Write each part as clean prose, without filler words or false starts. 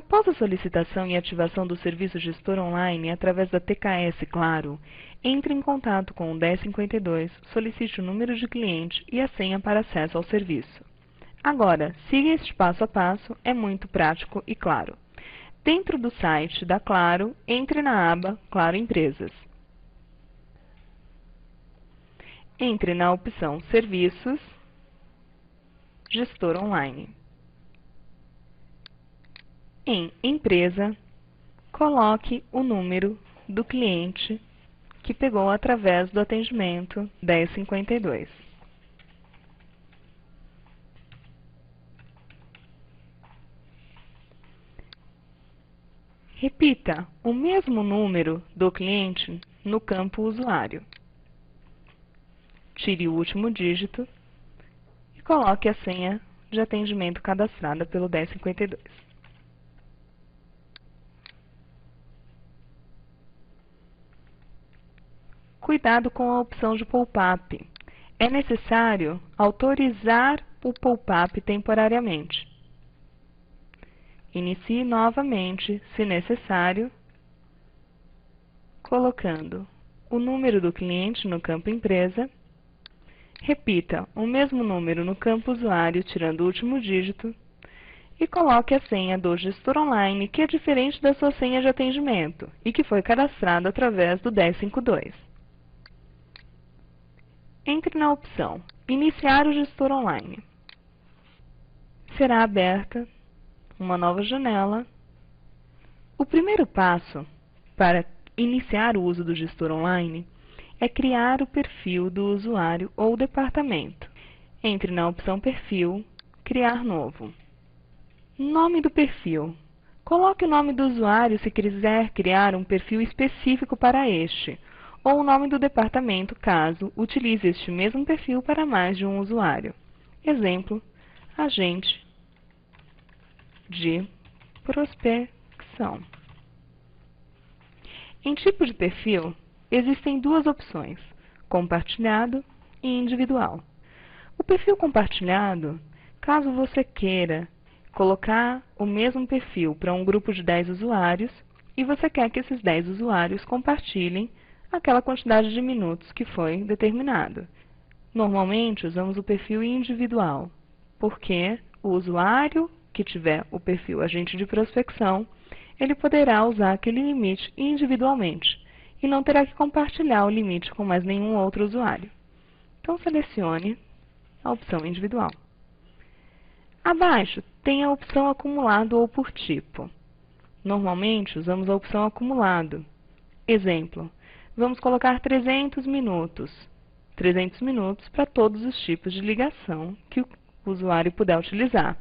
Após a solicitação e ativação do serviço gestor online através da TKS Claro, entre em contato com o 1052, solicite o número de cliente e a senha para acesso ao serviço. Agora, siga este passo a passo, é muito prático e claro. Dentro do site da Claro, entre na aba Claro Empresas. Entre na opção Serviços, Gestor Online. Em Empresa, coloque o número do cliente que pegou através do atendimento 1052. Repita o mesmo número do cliente no campo Usuário. Tire o último dígito e coloque a senha de atendimento cadastrada pelo 1052. Cuidado com a opção de pop-up. É necessário autorizar o pop-up temporariamente. Inicie novamente, se necessário, colocando o número do cliente no campo Empresa. Repita o mesmo número no campo Usuário, tirando o último dígito, e coloque a senha do gestor online, que é diferente da sua senha de atendimento e que foi cadastrada através do 1052. Entre na opção Iniciar o gestor online. Será aberta uma nova janela. O primeiro passo para iniciar o uso do gestor online é criar o perfil do usuário ou departamento. Entre na opção Perfil, Criar Novo. Nome do perfil. Coloque o nome do usuário se quiser criar um perfil específico para este, ou o nome do departamento caso utilize este mesmo perfil para mais de um usuário. Exemplo, agente de prospecção. Em tipo de perfil, existem duas opções, compartilhado e individual. O perfil compartilhado, caso você queira colocar o mesmo perfil para um grupo de 10 usuários e você quer que esses 10 usuários compartilhem aquela quantidade de minutos que foi determinado. Normalmente usamos o perfil individual, porque o usuário que tiver o perfil agente de prospecção, ele poderá usar aquele limite individualmente e não terá que compartilhar o limite com mais nenhum outro usuário. Então selecione a opção individual. Abaixo tem a opção acumulado ou por tipo. Normalmente usamos a opção acumulado. Exemplo, vamos colocar 300 minutos. 300 minutos para todos os tipos de ligação que o usuário puder utilizar.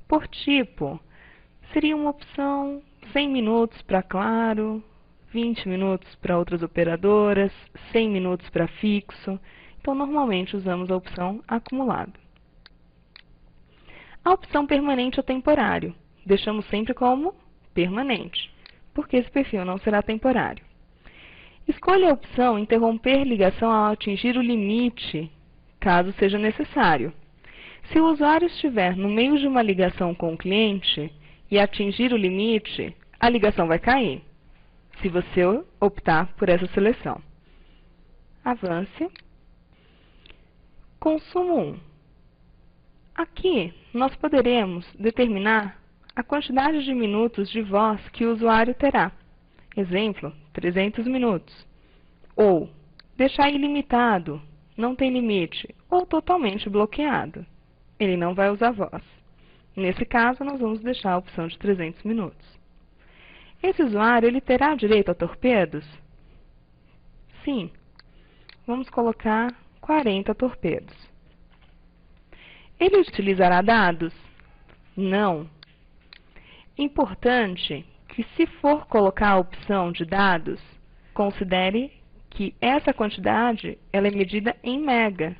Por tipo, seria uma opção 100 minutos para Claro, 20 minutos para outras operadoras, 100 minutos para fixo. Então, normalmente usamos a opção acumulado. A opção permanente ou temporário. Deixamos sempre como permanente, porque esse perfil não será temporário. Escolha a opção interromper ligação ao atingir o limite, caso seja necessário. Se o usuário estiver no meio de uma ligação com o cliente e atingir o limite, a ligação vai cair, se você optar por essa seleção. Avance. Consumo 1. Aqui, nós poderemos determinar a quantidade de minutos de voz que o usuário terá. Exemplo, 300 minutos. Ou deixar ilimitado, não tem limite, ou totalmente bloqueado. Ele não vai usar voz. Nesse caso, nós vamos deixar a opção de 300 minutos. Esse usuário, ele terá direito a torpedos? Sim. Vamos colocar 40 torpedos. Ele utilizará dados? Não. Importante que, se for colocar a opção de dados, considere que essa quantidade ela é medida em mega.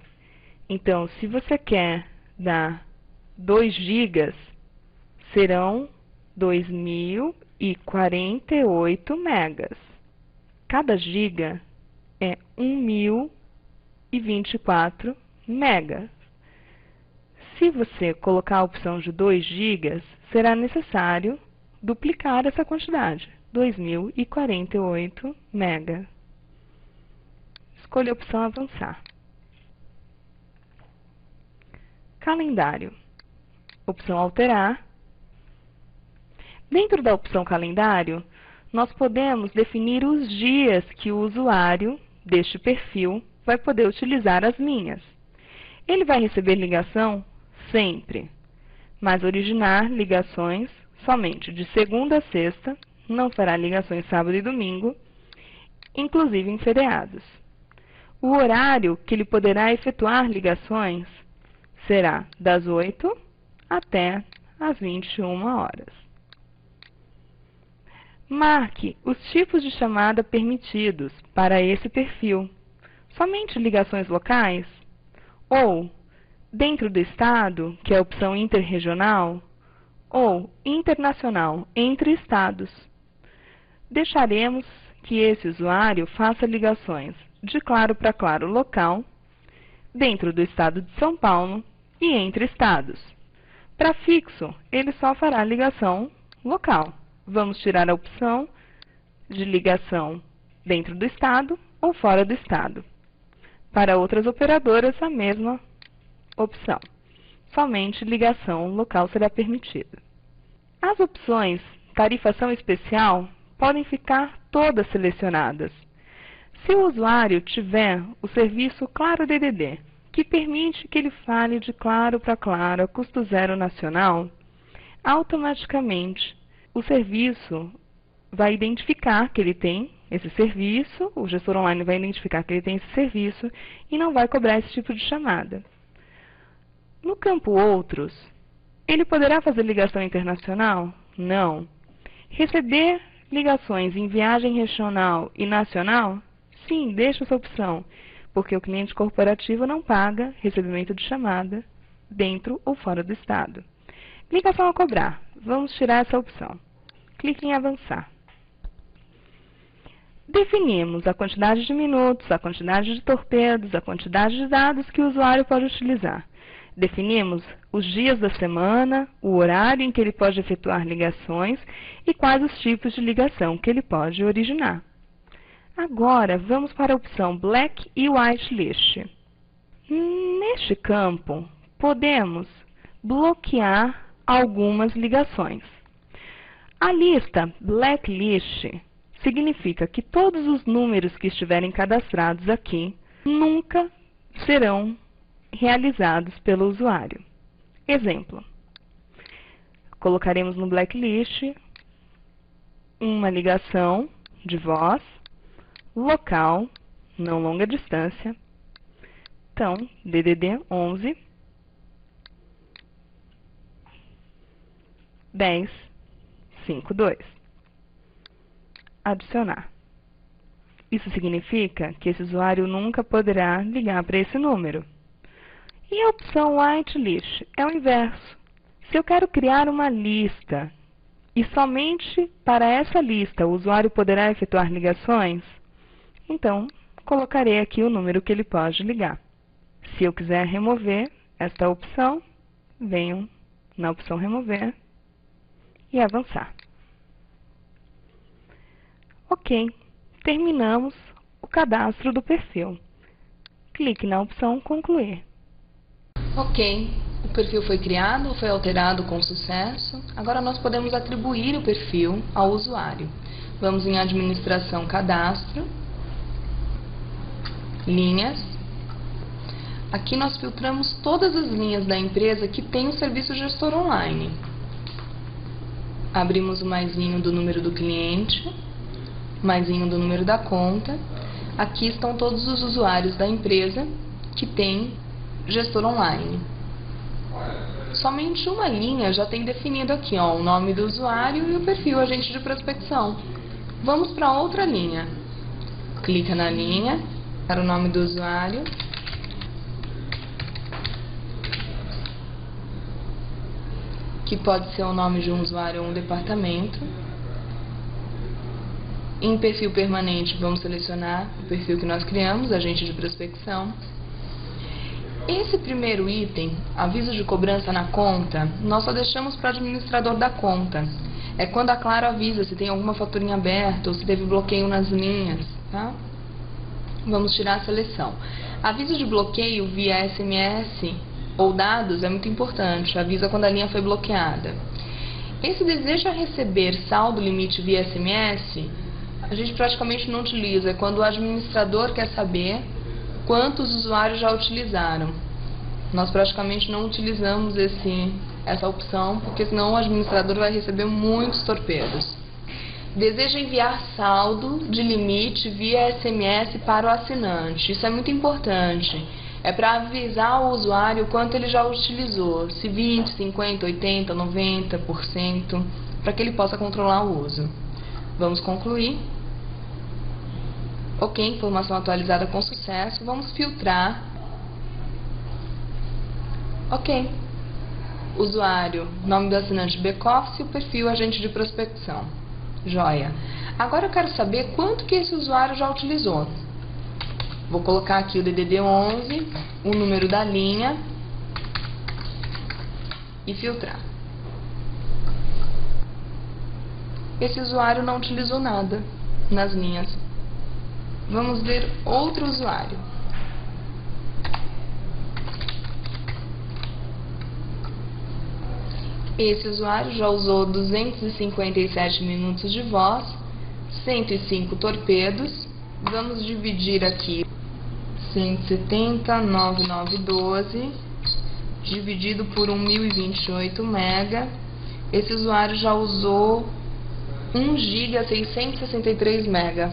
Então, se você quer dar 2 gigas, serão 2048 megas. Cada giga é 1024 megas. Se você colocar a opção de 2 gigas, será necessário duplicar essa quantidade, 2048 mega. Escolha a opção avançar. Calendário. Opção alterar. Dentro da opção calendário, nós podemos definir os dias que o usuário deste perfil vai poder utilizar as linhas. Ele vai receber ligação sempre, mas originar ligações somente de segunda a sexta, não fará ligações sábado e domingo, inclusive em feriados. O horário que ele poderá efetuar ligações será das 8 até as 21 horas. Marque os tipos de chamada permitidos para esse perfil. Somente ligações locais? Ou dentro do estado, que é a opção interregional? Ou internacional, entre estados? Deixaremos que esse usuário faça ligações de claro para claro local, dentro do estado de São Paulo e entre estados. Para fixo, ele só fará ligação local. Vamos tirar a opção de ligação dentro do estado ou fora do estado. Para outras operadoras, a mesma opção. Somente ligação local será permitida. As opções tarifação especial podem ficar todas selecionadas. Se o usuário tiver o serviço Claro DDD, que permite que ele fale de claro para claro a custo zero nacional, automaticamente o serviço vai identificar que ele tem esse serviço, o gestor online vai identificar que ele tem esse serviço e não vai cobrar esse tipo de chamada. No campo Outros, ele poderá fazer ligação internacional? Não. Receber ligações em viagem regional e nacional? Sim, deixa essa opção, porque o cliente corporativo não paga recebimento de chamada dentro ou fora do estado. Ligação a cobrar. Vamos tirar essa opção. Clique em avançar. Definimos a quantidade de minutos, a quantidade de torpedos, a quantidade de dados que o usuário pode utilizar. Definimos os dias da semana, o horário em que ele pode efetuar ligações e quais os tipos de ligação que ele pode originar. Agora, vamos para a opção Black e White List. Neste campo, podemos bloquear algumas ligações. A lista Blacklist significa que todos os números que estiverem cadastrados aqui nunca serão realizados pelo usuário. Exemplo, colocaremos no Blacklist uma ligação de voz, local, não longa distância, então, DDD 11 10 52. Adicionar. Isso significa que esse usuário nunca poderá ligar para esse número. E a opção Whitelist é o inverso. Se eu quero criar uma lista e somente para essa lista o usuário poderá efetuar ligações, então colocarei aqui o número que ele pode ligar. Se eu quiser remover esta opção, venho na opção remover e avançar. Ok, terminamos o cadastro do perfil. Clique na opção concluir. Ok, o perfil foi criado, foi alterado com sucesso. Agora nós podemos atribuir o perfil ao usuário. Vamos em administração cadastro, linhas. Aqui nós filtramos todas as linhas da empresa que tem o serviço gestor online. Abrimos o maisinho do número do cliente, maisinho do número da conta. Aqui estão todos os usuários da empresa que tem gestor online. Somente uma linha já tem definido aqui, ó, o nome do usuário e o perfil agente de prospecção. Vamos para outra linha. Clica na linha, para o nome do usuário. Que pode ser o nome de um usuário ou um departamento. Em perfil permanente, vamos selecionar o perfil que nós criamos, agente de prospecção. Esse primeiro item, aviso de cobrança na conta, nós só deixamos para o administrador da conta. É quando a Claro avisa se tem alguma faturinha aberta ou se teve bloqueio nas linhas, tá? Vamos tirar a seleção. Aviso de bloqueio via SMS ou dados é muito importante, avisa quando a linha foi bloqueada. Esse deseja receber saldo limite via SMS, a gente praticamente não utiliza, é quando o administrador quer saber quantos usuários já utilizaram. Nós praticamente não utilizamos essa opção, porque senão o administrador vai receber muitos torpedos. Deseja enviar saldo de limite via SMS para o assinante. Isso é muito importante. É para avisar o usuário quanto ele já utilizou, se 20, 50, 80, 90%, para que ele possa controlar o uso. Vamos concluir. Ok, informação atualizada com sucesso. Vamos filtrar. Ok. Usuário, nome do assinante back-office e o perfil agente de prospecção. Joia. Agora eu quero saber quanto que esse usuário já utilizou. Vou colocar aqui o DDD 11, o número da linha e filtrar. Esse usuário não utilizou nada nas linhas. Vamos ver outro usuário. Esse usuário já usou 257 minutos de voz, 105 torpedos. Vamos dividir aqui 170, 9912, dividido por 1028 mega. Esse usuário já usou 1 GB 663 mega.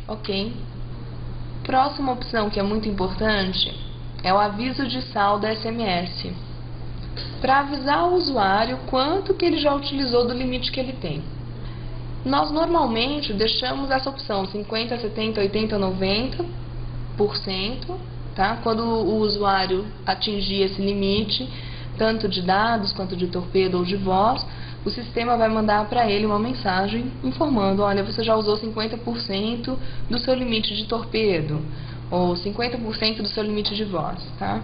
Ok. Próxima opção que é muito importante é o aviso de saldo SMS. Para avisar o usuário quanto que ele já utilizou do limite que ele tem. Nós normalmente deixamos essa opção 50, 70, 80, 90%, tá? Quando o usuário atingir esse limite, tanto de dados quanto de torpedo ou de voz, o sistema vai mandar para ele uma mensagem informando, olha, você já usou 50% do seu limite de torpedo ou 50% do seu limite de voz, tá?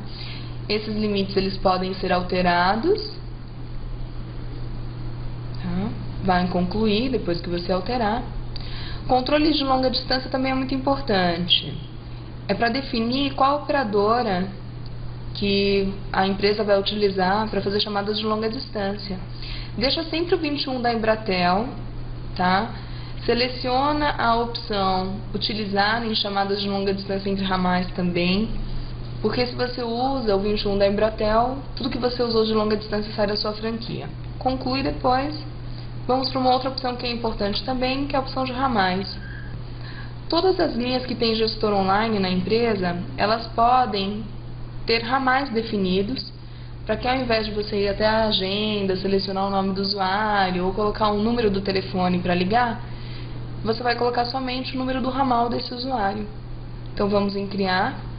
Esses limites eles podem ser alterados, tá? Vai em concluir depois que você alterar. Controle de longa distância também é muito importante. É para definir qual operadora que a empresa vai utilizar para fazer chamadas de longa distância. Deixa sempre o 21 da Embratel, tá? Seleciona a opção utilizar em chamadas de longa distância entre ramais também. Porque se você usa o 21 da Embratel, tudo que você usou de longa distância sai da sua franquia. Conclui depois. Vamos para uma outra opção que é importante também, que é a opção de ramais. Todas as linhas que têm gestor online na empresa, elas podem ter ramais definidos, para que ao invés de você ir até a agenda, selecionar o nome do usuário ou colocar um número do telefone para ligar, você vai colocar somente o número do ramal desse usuário. Então vamos em criar.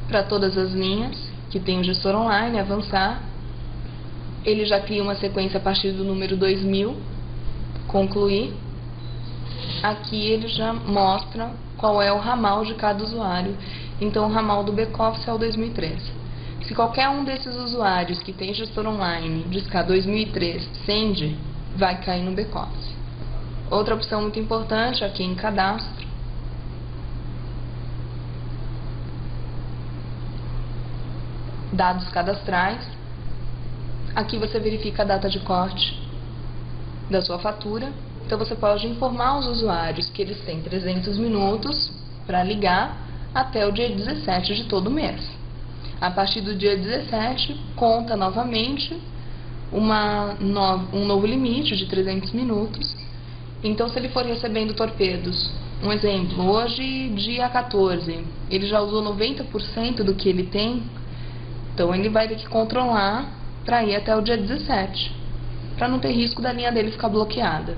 Para todas as linhas que tem o gestor online, avançar. Ele já cria uma sequência a partir do número 2000, concluir. Aqui ele já mostra qual é o ramal de cada usuário. Então o ramal do back-office é o 2003. Se qualquer um desses usuários que tem gestor online discar 2003 send, vai cair no back-office. Outra opção muito importante aqui em cadastro. Dados cadastrais. Aqui você verifica a data de corte da sua fatura. Então você pode informar os usuários que eles têm 300 minutos para ligar até o dia 17 de todo mês. A partir do dia 17, conta novamente um novo limite de 300 minutos. Então se ele for recebendo torpedos, um exemplo, hoje dia 14, ele já usou 90% do que ele tem. Então ele vai ter que controlar para ir até o dia 17, para não ter risco da linha dele ficar bloqueada.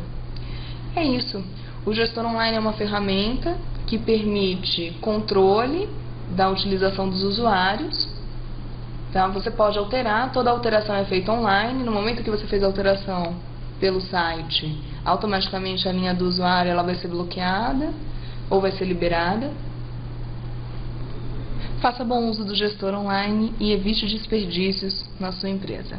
É isso. O gestor online é uma ferramenta que permite controle da utilização dos usuários. Tá? Você pode alterar, toda alteração é feita online. No momento que você fez a alteração pelo site, automaticamente a linha do usuário ela vai ser bloqueada ou vai ser liberada. Faça bom uso do gestor online e evite desperdícios na sua empresa.